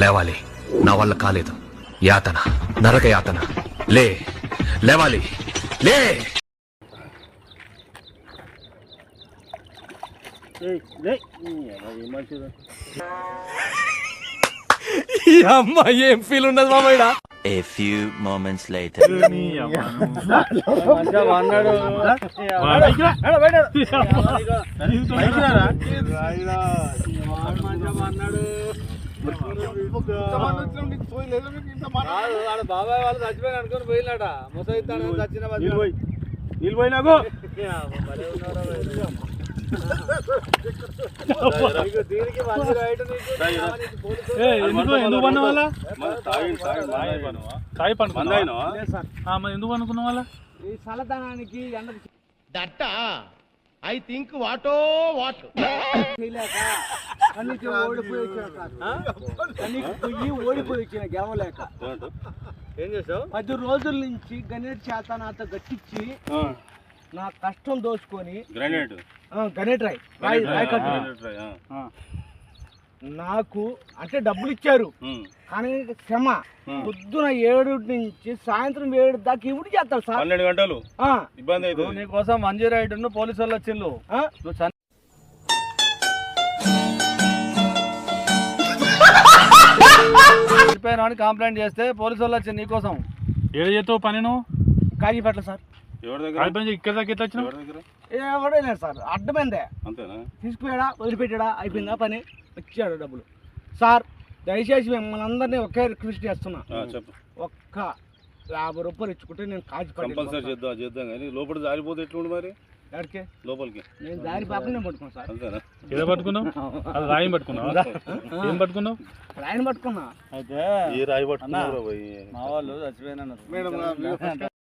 లేవాలి, నా వల్ల కాలేదు. యాతన, నరక యాతన. లేవాలి, లే. ఈ అమ్మ ఏం ఫీల్ ఉన్నది మామయ్య. A few moments later. బాబాయ్ వాళ్ళు చచ్చిపోయిన అనుకుని పోయినట ముసైతాను చచ్చిన నీళ్ళు పోయినాకు దీనికి ఎందుకు పన్న వాళ్ళ ఎందుకు అనుకున్న వాళ్ళ ఈ చల్లదనానికి దట్ట ఐ థింక్ వాటో వాట్ చేయలేక కన్నీకి ఓడిపోయి వచ్చిన గెలవలేక ఏం చేసావు? 10 రోజుల నుంచి గణేట్ చేత నాతో గట్టించి నా కష్టం దోచుకొని గణేట్ రాయ్ నాకు అంటే డబ్బులు ఇచ్చారు కానీ క్షమ పొద్దున 7 నుంచి సాయంత్రం 7 దాకా ఇవి చేస్తారు సార్. 12 గంటలు ఇబ్బంది అవుతుంది. నీకోసం 108 పోలీసు వాళ్ళు వచ్చిండు. నువ్వు చనిపోయినా అని కంప్లైంట్ చేస్తే పోలీసు వాళ్ళు వచ్చింది నీకోసం. ఏడు చేస్తావు పని నువ్వు? కాజీపేట సార్. ఇక్కడ దాకా ఎట్లా వచ్చినావు? ఎవడలేదు సార్, అడ్డమైందే. తీసుకుపోయాడా, వదిలిపెట్టాడా, అయిపోయిందా పని, వచ్చాడు డబ్బులు. సార్ దయచేసి మిమ్మల్ని అందరినీ ఒకే రిక్వెస్ట్ చేస్తున్నా, ఒక్క 50 రూపాయలు ఇచ్చుకుంటే నేను కంపల్సరీ చేద్దాం కానీ లోపల జారిపోతే ఎట్లుండి మరి ఎక్కడికి లోపలికి నేను దారి పాపనే పట్టుకున్నాను సార్. అంతేనా? ఏదో పట్టుకున్నావు? అది రాయి పట్టుకున్నావు? ఏం పట్టుకున్నావు? రాయిని పట్టుకున్నా. అయితే ఈ రాయి పట్టుకున్నా మా వాళ్ళు చచ్చిపోయినా